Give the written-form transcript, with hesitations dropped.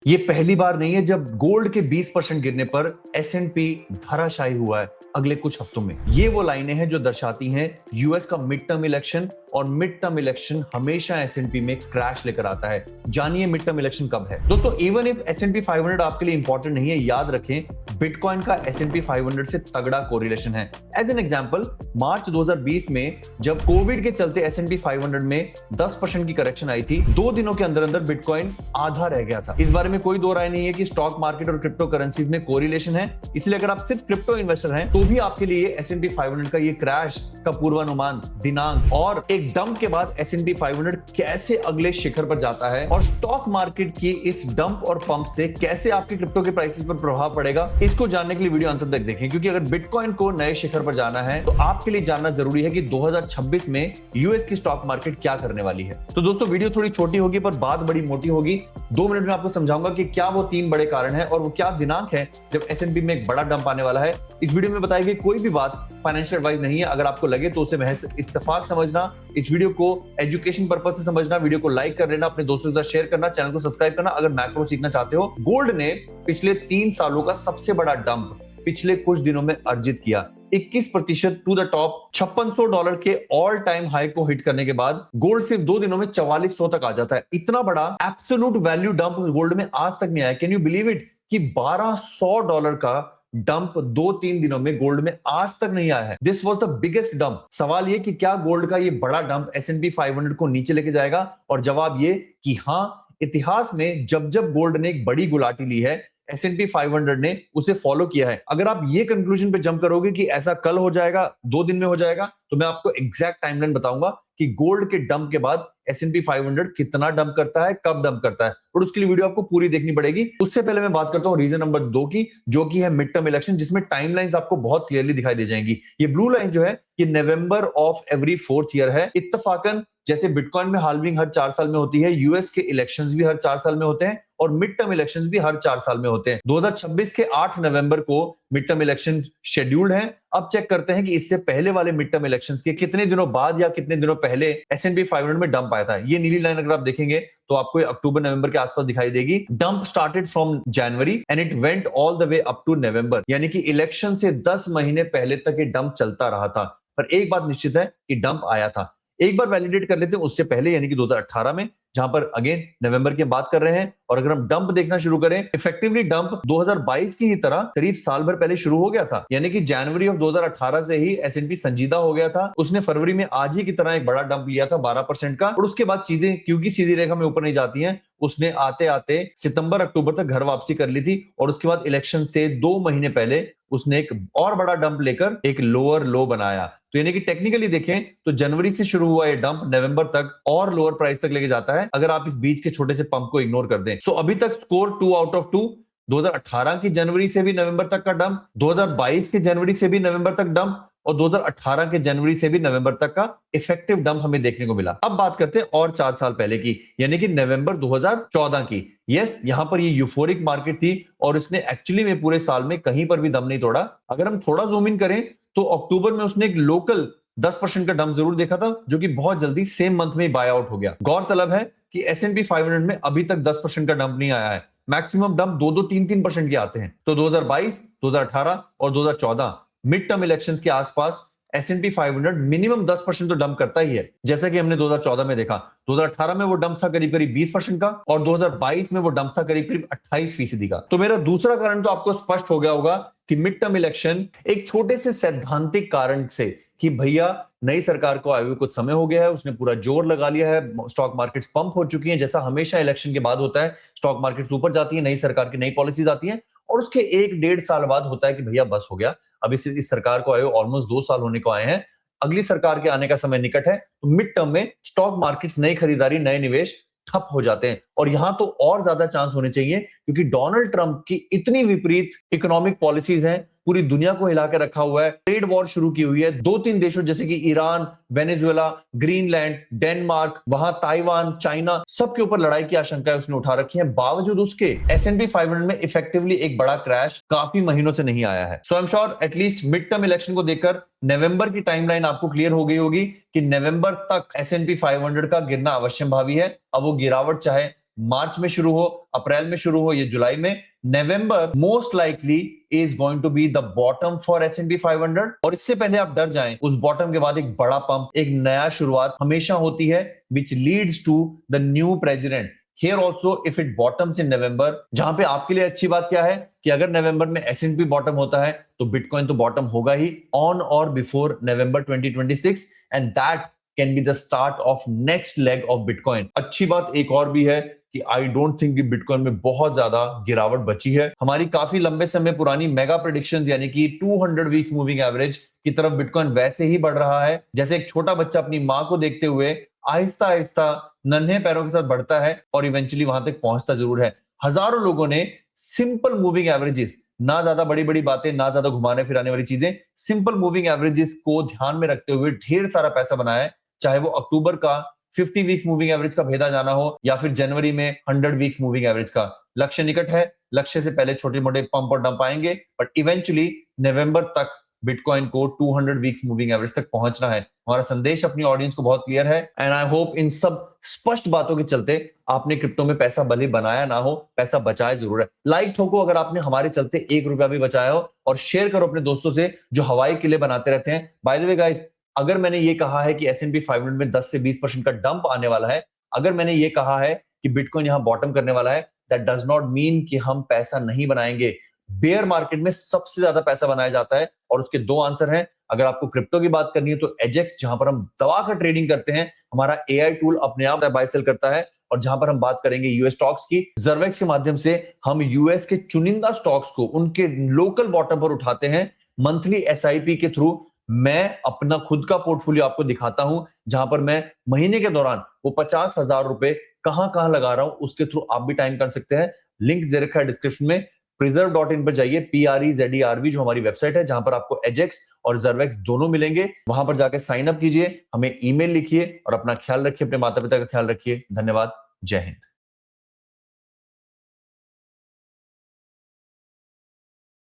ये पहली बार नहीं है जब गोल्ड के 20% गिरने पर एस&पी धराशायी हुआ है अगले कुछ हफ्तों में। ये वो लाइनें हैं जो दर्शाती हैं यूएस का मिड टर्म इलेक्शन, और मिड टर्म इलेक्शन हमेशा एस&पी में क्रैश लेकर आता है। जानिए मिड टर्म इलेक्शन कब है। दोस्तों, इवन इफ एस&पी 500 आपके लिए इंपॉर्टेंट नहीं है, याद रखें बिटकॉइन का एस&पी 500 से तगड़ा कोरिलेशन है। एज एन एग्जांपल, मार्च 2020 में जब कोविड के चलते एस&पी 500 में 10% की करेक्शन आई थी, 2 दिनों के अंदर अंदर बिटकॉइन आधा रह गया था। इस बारे में कोई दो राय नहीं है कि स्टॉक मार्केट और क्रिप्टो करेंसीज में कोरिलेशन है। इसलिए अगर आप सिर्फ क्रिप्टो इन्वेस्टर हैं तो भी आपके लिए एस&पी 500 का ये क्रैश का पूर्वानुमान, दिनांक और एक डंप के बाद एस&पी 500 कैसे अगले शिखर पर जाता है और स्टॉक मार्केट की इस डंप और पंप से कैसे आपके क्रिप्टो के प्राइसेस पर प्रभाव पड़ेगा, इसको जानने के लिए वीडियो अंत तक देखें। क्योंकि अगर बिटकॉइन को नए शिखर पर जाना है तो आपके लिए जानना जरूरी है कि 2026 में यूएस की स्टॉक मार्केट क्या करने वाली है। तो दोस्तों, वीडियो थोड़ी छोटी होगी पर बात बड़ी मोटी होगी। 2 मिनट में आपको समझाऊंगा कि क्या वो 3 बड़े कारण हैं और वो क्या दिनांक है जब एस&पी में एक बड़ा डंप आने वाला है। इस वीडियो में बताई गई कोई भी बात फाइनेंशियल एडवाइस नहीं है। अगर आपको लगे तो उसे महज इत्तेफाक समझना, इस वीडियो को एजुकेशन पर्पस से समझना। वीडियो को लाइक कर लेना, अपने दोस्तों के साथ शेयर करना, चैनल को सब्सक्राइब करना अगर मैक्रो सीखना चाहते हो। गोल्ड ने पिछले 3 सालों का सबसे बड़ा डंप पिछले कुछ दिनों में अर्जित किया। 21% टू द टॉप। $5600 के ऑल टाइम हाई को हिट करने के बाद गोल्ड सिर्फ 2 दिनों में 4400 तक आ जाता है। इतना बड़ा एब्सोल्यूट वैल्यू डंप गोल्ड में आज तक नहीं आया। कैन यू बिलीव इट कि $1200 का डंप 2-3 दिनों में गोल्ड में आज तक नहीं आया है। This was the biggest dump. सवाल ये कि क्या गोल्ड का ये बड़ा डंप एस&पी 500 को नीचे लेके जाएगा, और जवाब ये कि हाँ, इतिहास में जब जब गोल्ड ने एक बड़ी गुलाटी ली है एस&पी 500 ने उसे फॉलो किया है। अगर आप ये कंक्लूजन पे जंप करोगे कि ऐसा कल हो जाएगा, 2 दिन में हो जाएगा, तो मैं आपको एग्जैक्ट टाइमलाइन बताऊंगा कि गोल्ड के डंप के बाद एस&पी 500 कितना डंप करता है, कब डंप करता है, और उसके लिए वीडियो आपको पूरी देखनी पड़ेगी। उससे पहले मैं बात करता हूं रीजन नंबर 2 की, जो कि है मिड टर्म इलेक्शन, जिसमें टाइमलाइंस आपको बहुत क्लियरली दिखाई दे जाएंगी। ये ब्लू लाइन जो है ये November of every 4th year है। इत्तफाकन जैसे बिटकॉइन में हाल्विंग हर 4 साल में होती है, यूएस के इलेक्शंस भी हर 4 साल में होते हैं और मिड टर्म इलेक्शंस भी हर 4 साल में होते हैं। 2026 के 8 नवंबर को मिड टर्म इलेक्शन शेड्यूल्ड है। अब चेक करते हैं कि इससे पहले वाले मिड टर्म इलेक्शंस के कितने दिनों बाद या कितने दिनों पहले एस&पी 500 में डंप आया था। ये नीली लाइन अगर आप देखेंगे तो आपको अक्टूबर नवंबर के आसपास दिखाई देगी। Dump started from January and it went all the way up to November, यानी कि इलेक्शन से 10 महीने पहले तक ये डंप चलता रहा था। पर एक बात निश्चित है कि डंप आया था। एक बार वैलिडेट कर लेते हैं उससे पहले, यानी कि 2018 में, जहां पर अगेन नवंबर की बात कर रहे हैं। और अगर हम डंप देखना शुरू करें, इफेक्टिवली डंप 2022 की ही तरह करीब साल भर पहले शुरू हो गया था। यानी कि जनवरी ऑफ 2018 से ही एस&पी संजीदा हो गया था। उसने फरवरी में आज ही की तरह एक बड़ा डंप लिया था 12% का, और उसके बाद चीजें क्योंकि सीधी रेखा में ऊपर नहीं जाती हैं, उसने आते आते सितंबर अक्टूबर तक घर वापसी कर ली थी। और उसके बाद इलेक्शन से 2 महीने पहले उसने एक और बड़ा डंप लेकर एक लोअर लो बनाया। तो यानी कि टेक्निकली देखें तो जनवरी से शुरू हुआ ये डंप नवंबर तक और लोअर प्राइस तक लेके जाता है, अगर आप इस बीच के छोटे से पंप को इग्नोर कर दें। सो अभी तक स्कोर 2 आउट ऑफ 2। 2018 की जनवरी से भी नवंबर तक का डंप, 2022 के जनवरी से भी नवंबर तक डंप, और 2018 के जनवरी से भी नवंबर तक का इफेक्टिव डंप हमें देखने को मिला। अब बात करते हैं और 4 साल पहले की, यानी कि नवंबर 2014 की। यस, यहां पर ये यूफोरिक मार्केट थी और इसने एक्चुअली में पूरे साल में कहीं पर भी दम नहीं तोड़ा। अगर हम थोड़ा जूम इन करें तो अक्टूबर में उसने एक लोकल 10% का डंप जरूर देखा था, जो कि बहुत जल्दी सेम मंथ में बाय आउट हो गया। गौरतलब है कि एस&पी 500 में अभी तक 10% का डंप नहीं आया है। मैक्सिमम डंप 2-2, 3-3% के आते हैं। तो 2022, 2018 और 2014 मिड टर्म इलेक्शंस के आसपास एस&पी 500 मिनिमम 10% तो डंप करता ही है, जैसा कि हमने 2014 में देखा। 2018 में वो डंप था करीब करीब 20% का, और 2022 में वो डंप था करीब करीब 28% का। तो मेरा दूसरा कारण तो आपको स्पष्ट हो गया होगा कि मिड टर्म इलेक्शन एक छोटे से सैद्धांतिक कारण से, कि भैया नई सरकार को आए हुए कुछ समय हो गया है, उसने पूरा जोर लगा लिया है, स्टॉक मार्केट्स पंप हो चुकी हैं, जैसा हमेशा इलेक्शन के बाद होता है। स्टॉक मार्केट्स ऊपर जाती है, नई सरकार की नई पॉलिसीज आती हैं, और उसके 1-1.5 साल बाद होता है कि भैया बस हो गया, अब इस सरकार को आए ऑलमोस्ट 2 साल होने को आए हैं, अगली सरकार के आने का समय निकट है। तो मिड टर्म में स्टॉक मार्केट्स, नई खरीदारी, नए निवेश ठप हो जाते हैं। और यहां तो और ज्यादा चांस होने चाहिए, क्योंकि डोनाल्ड ट्रंप की इतनी विपरीत इकोनॉमिक पॉलिसीज हैं, पूरी दुनिया को हिला के रखा हुआ है। ट्रेड वॉर शुरू की हुई है 2-3 देशों जैसे कि ईरान, वेनेजुएला, ग्रीनलैंड, डेनमार्क, वहां ताइवान, चाइना, सबके ऊपर लड़ाई की आशंकाएं उसने उठा रखी है। बावजूद उसके एस&पी 500 में इफेक्टिवली एक बड़ा क्रैश काफी महीनों से नहीं आया है। So I am sure at least mid term election को देखकर नवंबर की टाइमलाइन आपको क्लियर हो गई होगी कि नवंबर तक एस&पी 500 का गिरना अवश्य भावी है। अब वो गिरावट चाहे मार्च में शुरू हो, अप्रैल में शुरू हो, ये जुलाई में, November most likely is going to be the bottom for S&P 500। और इससे पहले आप डर जाएं, उस बॉटम के बाद एक बड़ा पंप, एक नया शुरुआत हमेशा होती है, which leads to the new president. Here also if it bottoms in November, जहां पे आपके लिए अच्छी बात क्या है कि अगर नवंबर में S&P बॉटम होता है तो बिटकॉइन तो बॉटम होगा ही ऑन और before November 2026, and that can be the start of next leg of bitcoin. अच्छी बात एक और भी है कि आई डोंट थिंक कि बिटकॉइन में बहुत ज्यादा गिरावट बची है। हमारी काफी लंबे समय पुरानी मेगा प्रेडिक्शंस यानी कि 200 वीक्स मूविंग एवरेज की तरफ बिटकॉइन वैसे ही बढ़ रहा है, जैसे एक छोटा बच्चा अपनी मां को देखते हुए आहिस्ता आहिस्ता नन्हे पैरों के साथ बढ़ता है और इवेंचुअली वहां तक पहुंचता जरूर है। हजारों लोगों ने सिंपल मूविंग एवरेजेस, ना ज्यादा बड़ी बड़ी बातें, ना ज्यादा घुमाने फिराने वाली चीजें, सिंपल मूविंग एवरेजेस को ध्यान में रखते हुए ढेर सारा पैसा बनाया है, चाहे वो अक्टूबर का 50 वीक्स मूविंग एवरेज का भेदा जाना हो या फिर जनवरी में 100 वीक्स मूविंग एवरेज का। लक्ष्य निकट है, लक्ष्य से पहले छोटे मोटे पंप और डंप आएंगे, बट इवेंचुअली नवंबर तक बिटकॉइन को 200 वीक्स मूविंग एवरेज तक पहुंचना है। हमारा संदेश अपनी ऑडियंस को बहुत क्लियर है, एंड आई होप इन सब स्पष्ट बातों के चलते आपने क्रिप्टो में पैसा भले बनाया ना हो, पैसा बचाया जरूर है। लाइक ठोको अगर आपने हमारे चलते 1 रुपया भी बचाया हो, और शेयर करो अपने दोस्तों से जो हवाई किले बनाते रहते हैं। बाय द वे गाइस, अगर मैंने ये कहा है कि S&P 500 में 10 से 20% का डंप आने वाला है, अगर मैंने ये कहा है कि बिटकॉइन यहां बॉटम करने वाला है, दैट डज नॉट मीन कि हम पैसा नहीं बनाएंगे। बेयर मार्केट में सबसे ज्यादा पैसा बनाया जाता है, और उसके 2 आंसर हैं। अगर आपको क्रिप्टो की बात करनी है तो एजेक्स, जहां पर हम दवा का ट्रेडिंग करते हैं, हमारा AI टूल अपने आप बाय सेल करता है। और जहां पर हम बात करेंगे यूएस स्टॉक्स की, जर्वेक्स के माध्यम से हम यूएस के चुनिंदा स्टॉक्स को उनके लोकल बॉटम पर उठाते हैं। मंथली SIP के थ्रू मैं अपना खुद का पोर्टफोलियो आपको दिखाता हूं, जहां पर मैं महीने के दौरान वो 50,000 रुपए कहां कहां लगा रहा हूं, उसके थ्रू आप भी टाइम कर सकते हैं। लिंक दे रखा है डिस्क्रिप्शन में, preserve.in पर जाइए, PREZERV जो हमारी वेबसाइट है, जहां पर आपको एजेक्स और जर्वेक्स दोनों मिलेंगे। वहां पर जाकर साइन अप कीजिए, हमें ईमेल लिखिए और अपना ख्याल रखिए, अपने माता पिता का ख्याल रखिए। धन्यवाद, जय हिंद।